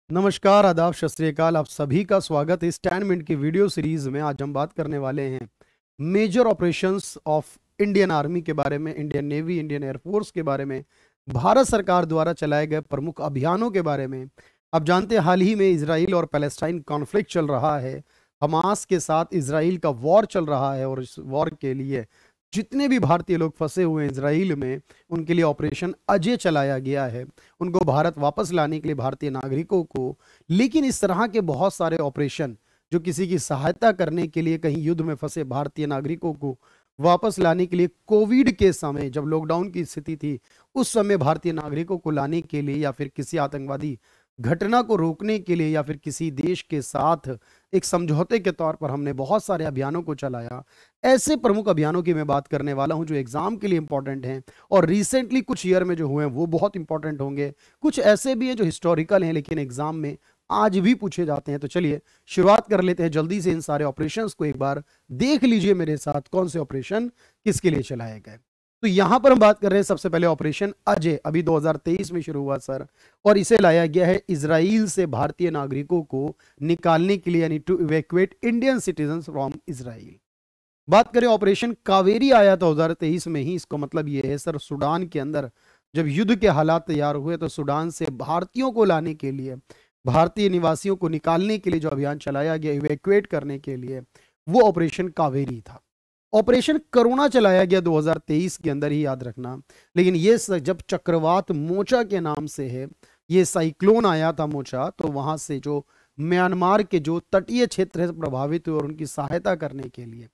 नमस्कार, आदाब, सत श्री अकाल। आप सभी का स्वागत है इस 10 मिनट की वीडियो सीरीज में। आज हम बात करने वाले हैं major operations of Indian Army के बारे में, इंडियन नेवी, इंडियन एयरफोर्स के बारे में, भारत सरकार द्वारा चलाए गए प्रमुख अभियानों के बारे में। आप जानते हैं हाल ही में इजराइल और पैलेस्टाइन कॉन्फ्लिक्ट चल रहा है। हमास के साथ इजराइल का वॉर चल रहा है और इस वॉर के लिए जितने भी भारतीय लोग फंसे हुए हैं इजराइल में, उनके लिए ऑपरेशन अजय चलाया गया है, उनको भारत वापस लाने के लिए भारतीय नागरिकों को। लेकिन इस तरह के बहुत सारे ऑपरेशन जो किसी की सहायता करने के लिए, कहीं युद्ध में फंसे भारतीय नागरिकों को वापस लाने के लिए, कोविड के समय जब लॉकडाउन की स्थिति थी उस समय भारतीय नागरिकों को लाने के लिए, या फिर किसी आतंकवादी घटना को रोकने के लिए, या फिर किसी देश के साथ एक समझौते के तौर पर हमने बहुत सारे अभियानों को चलाया। ऐसे प्रमुख अभियानों की मैं बात करने वाला हूं जो एग्जाम के लिए इंपॉर्टेंट हैं और रिसेंटली कुछ ईयर में जो हुए हैं वो बहुत इंपॉर्टेंट होंगे। कुछ ऐसे भी हैं जो हिस्टोरिकल हैं लेकिन एग्जाम में आज भी पूछे जाते हैं। तो चलिए शुरुआत कर लेते हैं जल्दी से। इन सारे ऑपरेशंस को एक बार देख लीजिए मेरे साथ, कौन से ऑपरेशन किसके लिए चलाए गए। तो यहां पर हम बात कर रहे हैं सबसे पहले ऑपरेशन अजय, अभी 2023 में शुरू हुआ सर, और इसे लाया गया है इजराइल से भारतीय नागरिकों को निकालने के लिए, यानी to evacuate Indian citizen from Israel. बात करें ऑपरेशन कावेरी, आया 2023 में ही। इसका मतलब ये है सर, सूडान के अंदर जब युद्ध के हालात तैयार हुए तो सूडान से भारतीयों को लाने के लिए, भारतीय निवासियों को निकालने के लिए जो अभियान चलाया गया इवैक्यूएट करने के लिए, वो ऑपरेशन कावेरी था। ऑपरेशन करुणा चलाया गया 2023 के अंदर ही, याद रखना। लेकिन ये जब चक्रवात मोचा के नाम से है, ये साइक्लोन आया था मोचा, तो वहां से जो म्यांमार के जो तटीय क्षेत्र है प्रभावित हुए और उनकी सहायता करने के लिए,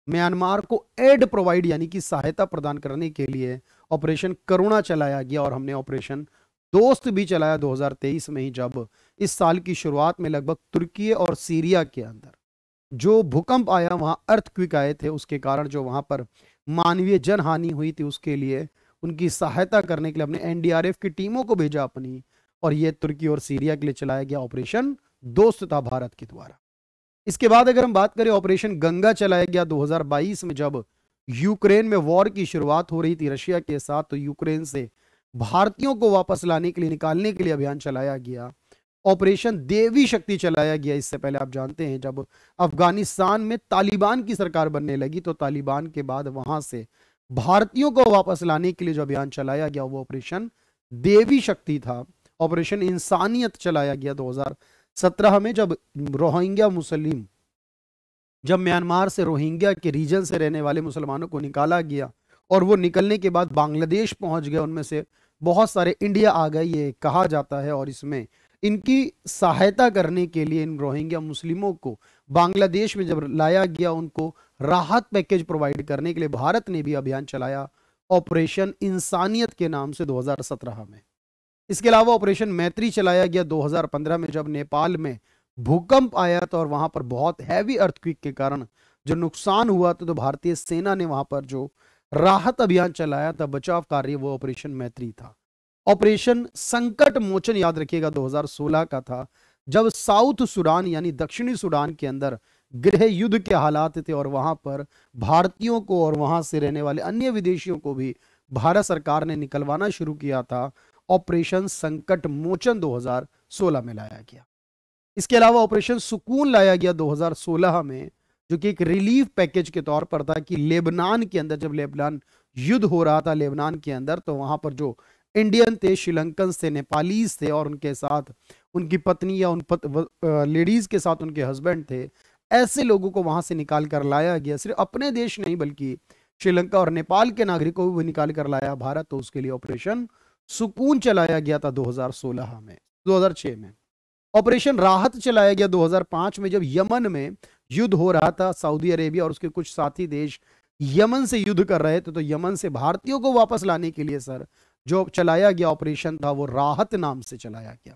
म्यांमार को एड प्रोवाइड यानी कि सहायता प्रदान करने के लिए ऑपरेशन करुणा चलाया गया। और हमने ऑपरेशन दोस्त भी चलाया 2023 में ही, जब इस साल की शुरुआत में लगभग तुर्की और सीरिया के अंदर जो भूकंप आया, वहां अर्थक्वेक आए थे, उसके कारण जो वहां पर मानवीय जनहानि हुई थी, उसके लिए उनकी सहायता करने के लिए हमने एनडीआरएफ की टीमों को भेजा अपनी, और ये तुर्की और सीरिया के लिए चलाया गया ऑपरेशन दोस्त था भारत के द्वारा। इसके बाद अगर हम बात करें, ऑपरेशन गंगा चलाया गया 2022 में, जब यूक्रेन में वॉर की शुरुआत हो रही थी रशिया के साथ, तो यूक्रेन से भारतीयों को वापस लाने के लिए, निकालने के लिए अभियान चलाया गया। ऑपरेशन देवी शक्ति चलाया गया। इससे पहले आप जानते हैं जब अफगानिस्तान में तालिबान की सरकार बनने लगी, तो तालिबान के बाद वहां से भारतीयों को वापस लाने के लिए जो अभियान चलाया गया वो ऑपरेशन देवी शक्ति था। ऑपरेशन इंसानियत चलाया गया 2017 में, जब रोहिंग्या मुस्लिम, जब म्यांमार से रोहिंग्या के रीजन से रहने वाले मुसलमानों को निकाला गया और वो निकलने के बाद बांग्लादेश पहुंच गए, उनमें से बहुत सारे इंडिया आ गए ये कहा जाता है। और इसमें इनकी सहायता करने के लिए इन रोहिंग्या मुस्लिमों को बांग्लादेश में जब लाया गया, उनको राहत पैकेज प्रोवाइड करने के लिए भारत ने भी अभियान चलाया ऑपरेशन इंसानियत के नाम से 2017 में। इसके अलावा ऑपरेशन मैत्री चलाया गया 2015 में, जब नेपाल में भूकंप आया था और वहां पर बहुत हैवी अर्थक्वेक के कारण जो नुकसान हुआ था, तो भारतीय सेना ने वहां पर जो राहत अभियान चलाया था, बचाव कार्य, वो ऑपरेशन मैत्री था। ऑपरेशन संकट मोचन याद रखिएगा 2016 का था, जब साउथ सूडान यानी दक्षिणी सूडान के अंदर गृह युद्ध के हालात थे और वहां पर भारतीयों को और वहां से रहने वाले अन्य विदेशियों को भी भारत सरकार ने निकलवाना शुरू किया था। ऑपरेशन संकट मोचन 2016 में लाया गया। इसके अलावा ऑपरेशन सुकून लाया गया 2016 में, जो कि एक रिलीफ पैकेज के तौर पर था कि लेबनान के अंदर, जब लेबनान युद्ध हो रहा था लेबनान के अंदर, तो वहां पर जो इंडियन थे, श्रीलंकन थे, नेपालीज थे और उनके साथ उनकी पत्नी या उन लेडीज के साथ उनके हस्बैंड थे, ऐसे लोगों को वहां से निकाल कर लाया गया। सिर्फ अपने देश नहीं बल्कि श्रीलंका और नेपाल के नागरिकों को भी निकाल कर लाया भारत। तो उसके लिए ऑपरेशन सुकून चलाया गया था 2006 में। ऑपरेशन राहत चलाया गया 2005 में, जब यमन में युद्ध हो रहा था, सऊदी अरेबिया और उसके कुछ साथी देश यमन से युद्ध कर रहे थे, तो यमन से भारतीयों को वापस लाने के लिए सर जो चलाया गया ऑपरेशन था वो राहत नाम से चलाया गया।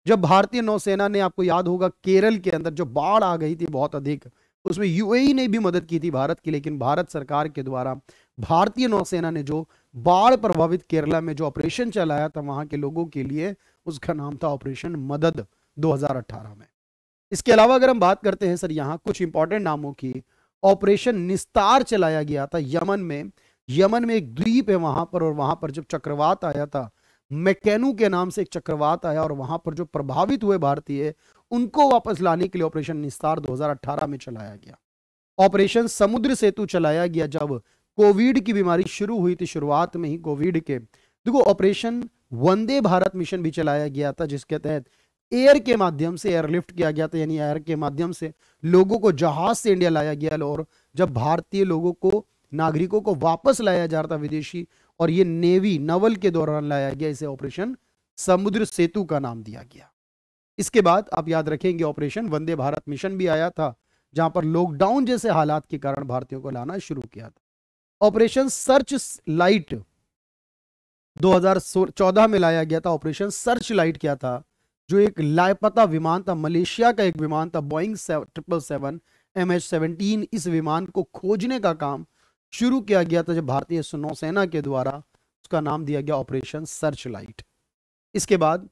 जब भारतीय नौसेना ने, आपको याद होगा केरल के अंदर जो बाढ़ आ गई थी बहुत अधिक, उसमें यूएई ने भी मदद की थी भारत की, लेकिन भारत सरकार के द्वारा भारतीय नौसेना ने जो बाढ़ प्रभावित केरला में जो ऑपरेशन चलाया था वहां के लोगों के लिए, उसका नाम था ऑपरेशन मदद 2018 में। इसके अलावा अगर हम बात करते हैं सर यहाँ कुछ इंपॉर्टेंट नामों की, ऑपरेशन निस्तार चलाया गया था यमन में। यमन में एक द्वीप है वहां पर, और वहां पर जब चक्रवात आया था मैकेनू के नाम से एक चक्रवात आया और वहां पर जो प्रभावित हुए भारतीय उनको वापस लाने के लिए ऑपरेशन निस्तार 2018 में चलाया गया। ऑपरेशन समुद्र सेतु चलाया गया जब कोविड की बीमारी शुरू हुई थी, शुरुआत में ही कोविड के। देखो, ऑपरेशन वंदे भारत मिशन भी चलाया गया था, जिसके तहत एयर के माध्यम से एयरलिफ्ट किया गया था, यानी एयर के माध्यम से लोगों को जहाज से इंडिया लाया गया। और जब भारतीय लोगों को, नागरिकों को वापस लाया जा रहा था विदेशी, और ये नेवी नवल के दौरान लाया गया, इसे ऑपरेशन समुद्र सेतु का नाम दिया गया। इसके बाद आप याद रखेंगे ऑपरेशन वंदे भारत मिशन भी आया था, जहां पर लॉकडाउन जैसे हालात के कारण भारतीयों को लाना शुरू किया था। ऑपरेशन सर्च लाइट 2014 में लाया गया था। ऑपरेशन सर्च लाइट क्या था? जो एक लापता विमान था, मलेशिया का एक विमान था बोइंग 777 MH17, इस विमान को खोजने का काम शुरू किया गया था जब भारतीय नौसेना के द्वारा। उसका नाम दिया गया ऑपरेशन सर्च लाइट। इसके बाद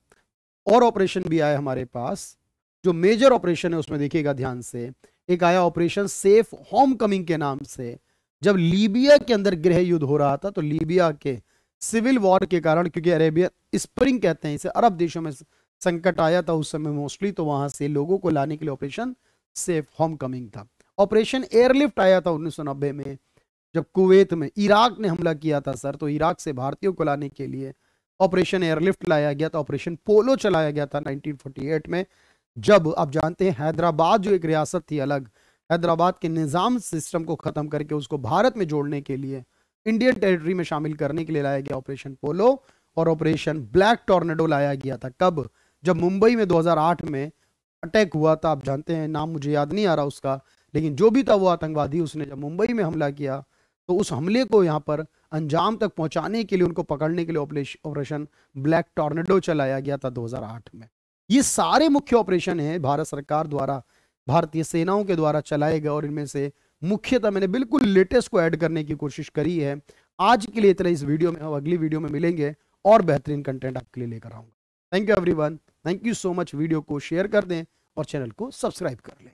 और ऑपरेशन भी आए हमारे पास, जो मेजर ऑपरेशन है उसमें देखिएगा ध्यान से, एक आया ऑपरेशन सेफ होम कमिंग के नाम से। जब लीबिया के अंदर गृह युद्ध हो रहा था, तो लीबिया के सिविल वॉर के कारण, क्योंकि अरेबियन स्प्रिंग कहते हैं इसे, अरब देशों में संकट आया था उस समय मोस्टली, तो वहां से लोगों को लाने के लिए ऑपरेशन सेफ होम कमिंग था। ऑपरेशन एयरलिफ्ट आया था 1990 में, जब कुवैत में इराक ने हमला किया था सर, तो इराक से भारतीयों को लाने के लिए ऑपरेशन एयरलिफ्ट लाया गया था। ऑपरेशन पोलो चलाया गया था 1948 में, जब आप जानते हैं हैदराबाद जो एक रियासत थी अलग, हैदराबाद के निज़ाम सिस्टम को खत्म करके उसको भारत में जोड़ने के लिए, इंडियन टेरिटरी में शामिल करने के लिए लाया गया ऑपरेशन पोलो। और ऑपरेशन ब्लैक टॉर्नेडो लाया गया था कब? जब मुंबई में 2008 में अटैक हुआ था। आप जानते हैं, नाम मुझे याद नहीं आ रहा उसका, लेकिन जो भी था वो आतंकवादी, उसने जब मुंबई में हमला किया, तो उस हमले को यहाँ पर अंजाम तक पहुंचाने के लिए, उनको पकड़ने के लिए ऑपरेशन ब्लैक टॉर्नेडो चलाया गया था 2008 में। ये सारे मुख्य ऑपरेशन हैं भारत सरकार द्वारा, भारतीय सेनाओं के द्वारा चलाए गए, और इनमें से मुख्यतः मैंने बिल्कुल लेटेस्ट को ऐड करने की कोशिश करी है। आज के लिए इतना इस वीडियो में, अगली वीडियो में मिलेंगे और बेहतरीन कंटेंट आपके लिए लेकर आऊंगा। Thank you everyone, thank you so much. Video को शेयर कर दें और चैनल को सब्सक्राइब कर लें।